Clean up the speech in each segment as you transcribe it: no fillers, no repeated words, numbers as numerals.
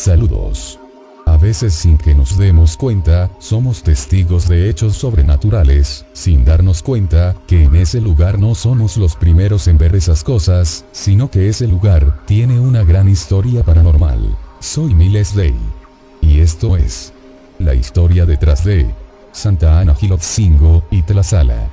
Saludos. A veces sin que nos demos cuenta, somos testigos de hechos sobrenaturales, sin darnos cuenta que en ese lugar no somos los primeros en ver esas cosas, sino que ese lugar tiene una gran historia paranormal. Soy Miles Day. Y esto es la historia detrás de Santa Ana, Gilotzingo y Tlaxcala.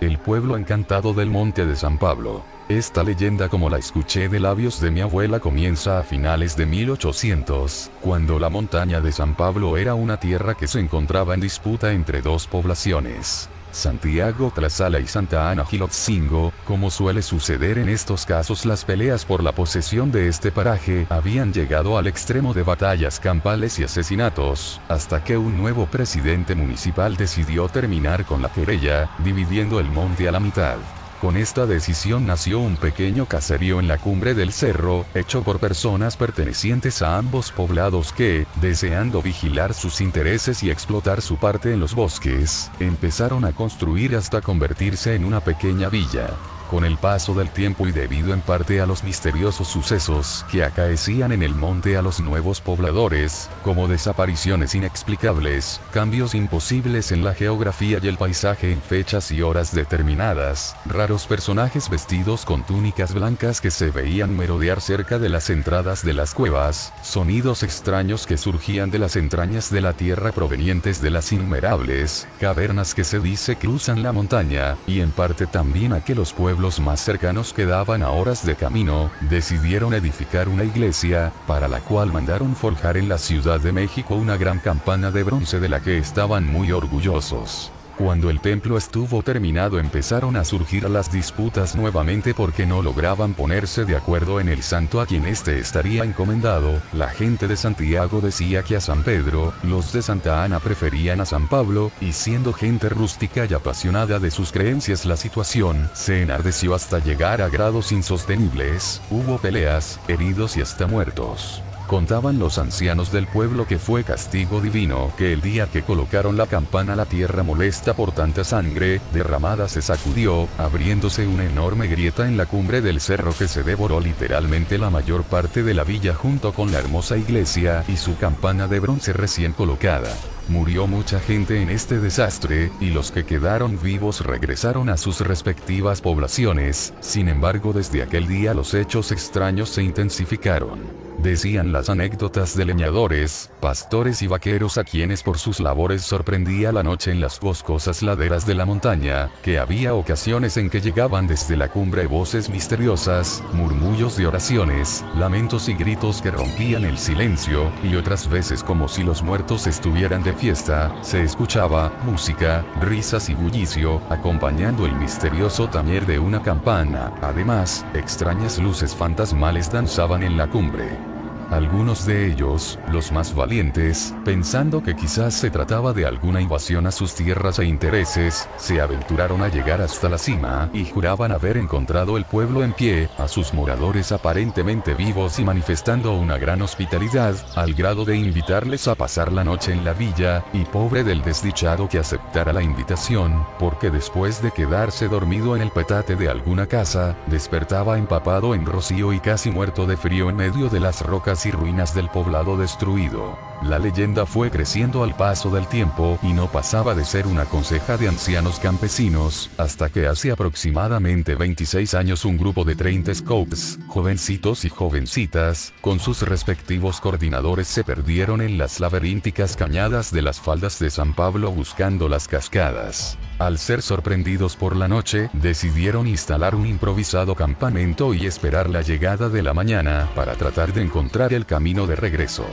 El pueblo encantado del Monte de San Pablo. Esta leyenda, como la escuché de labios de mi abuela, comienza a finales de 1800, cuando la montaña de San Pablo era una tierra que se encontraba en disputa entre dos poblaciones, Santiago Tlaxcala y Santa Ana Gilotzingo. Como suele suceder en estos casos, las peleas por la posesión de este paraje habían llegado al extremo de batallas campales y asesinatos, hasta que un nuevo presidente municipal decidió terminar con la querella, dividiendo el monte a la mitad. Con esta decisión nació un pequeño caserío en la cumbre del cerro, hecho por personas pertenecientes a ambos poblados que, deseando vigilar sus intereses y explotar su parte en los bosques, empezaron a construir hasta convertirse en una pequeña villa. Con el paso del tiempo y debido en parte a los misteriosos sucesos que acaecían en el monte a los nuevos pobladores, como desapariciones inexplicables, cambios imposibles en la geografía y el paisaje en fechas y horas determinadas, raros personajes vestidos con túnicas blancas que se veían merodear cerca de las entradas de las cuevas, sonidos extraños que surgían de las entrañas de la tierra provenientes de las innumerables cavernas que se dice cruzan la montaña, y en parte también a que los pueblos más cercanos quedaban a horas de camino, decidieron edificar una iglesia, para la cual mandaron forjar en la Ciudad de México una gran campana de bronce de la que estaban muy orgullosos. Cuando el templo estuvo terminado, empezaron a surgir las disputas nuevamente porque no lograban ponerse de acuerdo en el santo a quien este estaría encomendado. La gente de Santiago decía que a San Pedro, los de Santa Ana preferían a San Pablo, y siendo gente rústica y apasionada de sus creencias, la situación se enardeció hasta llegar a grados insostenibles. Hubo peleas, heridos y hasta muertos. Contaban los ancianos del pueblo que fue castigo divino, que el día que colocaron la campana la tierra molesta por tanta sangre derramada se sacudió, abriéndose una enorme grieta en la cumbre del cerro que se devoró literalmente la mayor parte de la villa junto con la hermosa iglesia y su campana de bronce recién colocada. Murió mucha gente en este desastre, y los que quedaron vivos regresaron a sus respectivas poblaciones. Sin embargo, desde aquel día los hechos extraños se intensificaron. Decían las anécdotas de leñadores, pastores y vaqueros a quienes por sus labores sorprendía la noche en las boscosas laderas de la montaña, que había ocasiones en que llegaban desde la cumbre voces misteriosas, murmullos de oraciones, lamentos y gritos que rompían el silencio, y otras veces, como si los muertos estuvieran de fiesta, se escuchaba música, risas y bullicio, acompañando el misterioso tañer de una campana. Además, extrañas luces fantasmales danzaban en la cumbre. Algunos de ellos, los más valientes, pensando que quizás se trataba de alguna invasión a sus tierras e intereses, se aventuraron a llegar hasta la cima, y juraban haber encontrado el pueblo en pie, a sus moradores aparentemente vivos y manifestando una gran hospitalidad, al grado de invitarles a pasar la noche en la villa, y pobre del desdichado que aceptara la invitación, porque después de quedarse dormido en el petate de alguna casa, despertaba empapado en rocío y casi muerto de frío en medio de las rocas y ruinas del poblado destruido. La leyenda fue creciendo al paso del tiempo, y no pasaba de ser una conseja de ancianos campesinos, hasta que hace aproximadamente 26 años un grupo de 30 scouts, jovencitos y jovencitas, con sus respectivos coordinadores, se perdieron en las laberínticas cañadas de las faldas de San Pablo buscando las cascadas. Al ser sorprendidos por la noche, decidieron instalar un improvisado campamento y esperar la llegada de la mañana para tratar de encontrar el camino de regreso.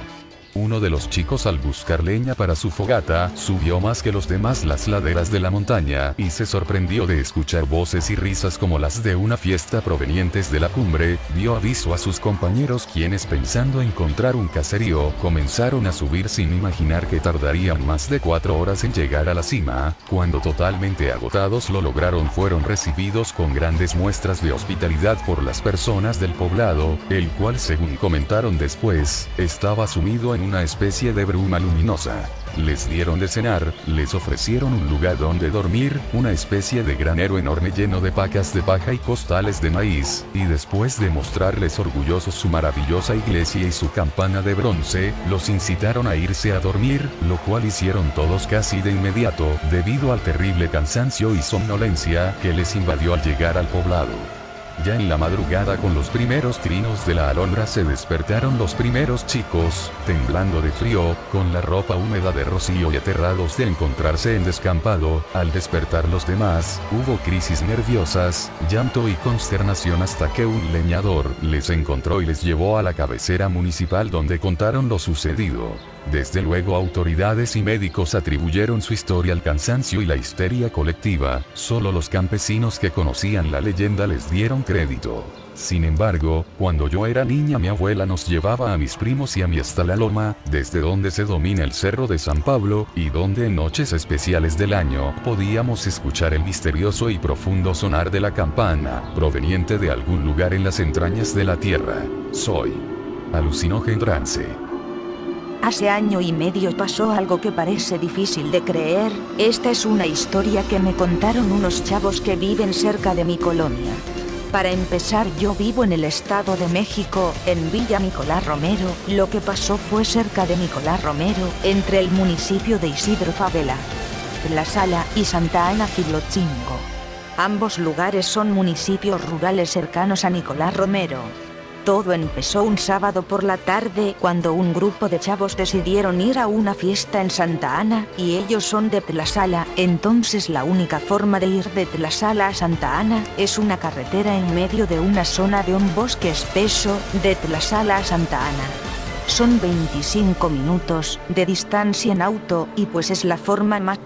Uno de los chicos, al buscar leña para su fogata, subió más que los demás las laderas de la montaña, y se sorprendió de escuchar voces y risas como las de una fiesta provenientes de la cumbre. Dio aviso a sus compañeros, quienes, pensando encontrar un caserío, comenzaron a subir sin imaginar que tardarían más de 4 horas en llegar a la cima. Cuando totalmente agotados lo lograron, fueron recibidos con grandes muestras de hospitalidad por las personas del poblado, el cual, según comentaron después, estaba sumido en una especie de bruma luminosa. Les dieron de cenar, les ofrecieron un lugar donde dormir, una especie de granero enorme lleno de pacas de paja y costales de maíz, y después de mostrarles orgullosos su maravillosa iglesia y su campana de bronce, los incitaron a irse a dormir, lo cual hicieron todos casi de inmediato, debido al terrible cansancio y somnolencia que les invadió al llegar al poblado. Ya en la madrugada, con los primeros trinos de la alondra, se despertaron los primeros chicos, temblando de frío, con la ropa húmeda de rocío y aterrados de encontrarse en descampado. Al despertar los demás, hubo crisis nerviosas, llanto y consternación, hasta que un leñador les encontró y les llevó a la cabecera municipal, donde contaron lo sucedido. Desde luego, autoridades y médicos atribuyeron su historia al cansancio y la histeria colectiva. Solo los campesinos que conocían la leyenda les dieron crédito. Sin embargo, cuando yo era niña, mi abuela nos llevaba a mis primos y a mí hasta la loma, desde donde se domina el Cerro de San Pablo, y donde en noches especiales del año podíamos escuchar el misterioso y profundo sonar de la campana, proveniente de algún lugar en las entrañas de la tierra. Soy Alucinógen Trance. Hace año y medio pasó algo que parece difícil de creer. Esta es una historia que me contaron unos chavos que viven cerca de mi colonia. Para empezar, yo vivo en el Estado de México, en Villa Nicolás Romero. Lo que pasó fue cerca de Nicolás Romero, entre el municipio de Isidro Fabela, Tlaxcala y Santa Ana Xilotzingo. Ambos lugares son municipios rurales cercanos a Nicolás Romero. Todo empezó un sábado por la tarde, cuando un grupo de chavos decidieron ir a una fiesta en Santa Ana, y ellos son de Tlaxcala. Entonces la única forma de ir de Tlaxcala a Santa Ana es una carretera en medio de una zona de un bosque espeso. De Tlaxcala a Santa Ana son 25 minutos de distancia en auto, y pues es la forma más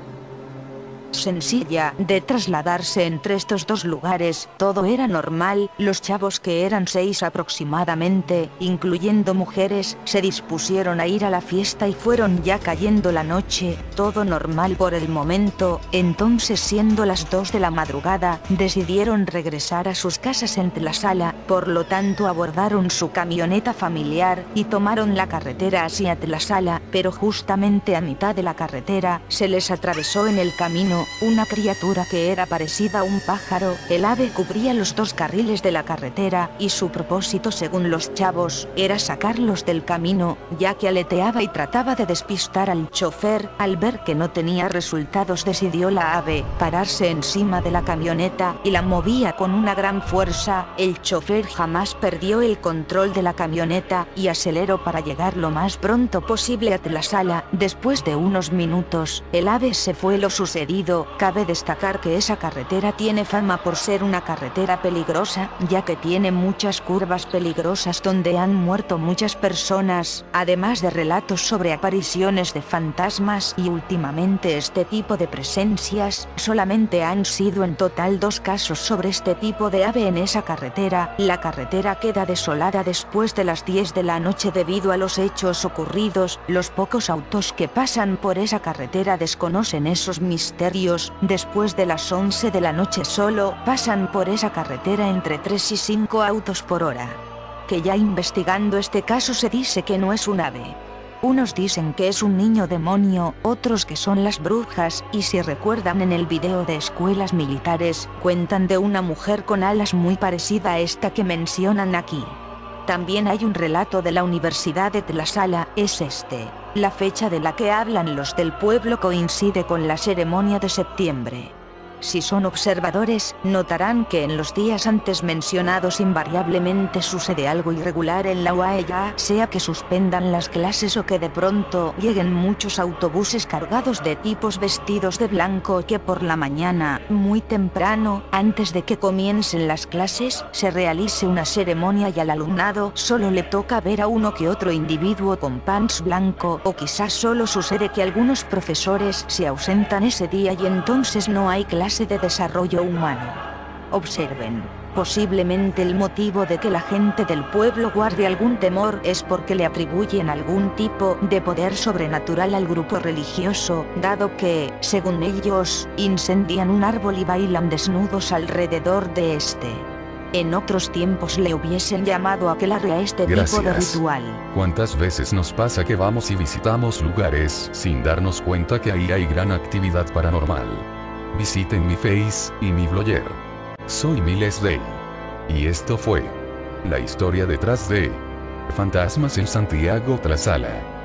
sencilla de trasladarse entre estos dos lugares. Todo era normal. Los chavos, que eran 6 aproximadamente, incluyendo mujeres, se dispusieron a ir a la fiesta y fueron ya cayendo la noche. Todo normal por el momento. Entonces, siendo las 2 de la madrugada, decidieron regresar a sus casas en Tlaxcala. Por lo tanto, abordaron su camioneta familiar y tomaron la carretera hacia Tlaxcala, pero justamente a mitad de la carretera se les atravesó en el camino una criatura que era parecida a un pájaro. El ave cubría los 2 carriles de la carretera, y su propósito, según los chavos, era sacarlos del camino, ya que aleteaba y trataba de despistar al chofer. Al ver que no tenía resultados, decidió la ave pararse encima de la camioneta y la movía con una gran fuerza. El chofer jamás perdió el control de la camioneta y aceleró para llegar lo más pronto posible a Tlaxcala. Después de unos minutos, el ave se fue. Lo sucedido, cabe destacar que esa carretera tiene fama por ser una carretera peligrosa, ya que tiene muchas curvas peligrosas donde han muerto muchas personas, además de relatos sobre apariciones de fantasmas. Y últimamente este tipo de presencias. Solamente han sido en total 2 casos sobre este tipo de ave en esa carretera. La carretera queda desolada después de las 10 de la noche debido a los hechos ocurridos. Los pocos autos que pasan por esa carretera desconocen esos misterios. Después de las 11 de la noche solo pasan por esa carretera entre 3 y 5 autos por hora. Que ya investigando este caso se dice que no es un ave. Unos dicen que es un niño demonio, otros que son las brujas, y si recuerdan en el video de escuelas militares, cuentan de una mujer con alas muy parecida a esta que mencionan aquí. También hay un relato de la Universidad de Tlaxcala, es este. La fecha de la que hablan los del pueblo coincide con la ceremonia de septiembre. Si son observadores, notarán que en los días antes mencionados invariablemente sucede algo irregular en la UAE, ya sea que suspendan las clases o que de pronto lleguen muchos autobuses cargados de tipos vestidos de blanco, que por la mañana, muy temprano, antes de que comiencen las clases, se realice una ceremonia y al alumnado solo le toca ver a uno que otro individuo con pants blanco, o quizás solo sucede que algunos profesores se ausentan ese día y entonces no hay clase de desarrollo humano. Observen. Posiblemente el motivo de que la gente del pueblo guarde algún temor es porque le atribuyen algún tipo de poder sobrenatural al grupo religioso, dado que, según ellos, incendian un árbol y bailan desnudos alrededor de este. En otros tiempos le hubiesen llamado aquelarre a este tipo de ritual. ¿Cuántas veces nos pasa que vamos y visitamos lugares sin darnos cuenta que ahí hay gran actividad paranormal? Visiten mi Face y mi Blogger. Soy Miles Day. Y esto fue la historia detrás de Fantasmas en Santiago Tlasala.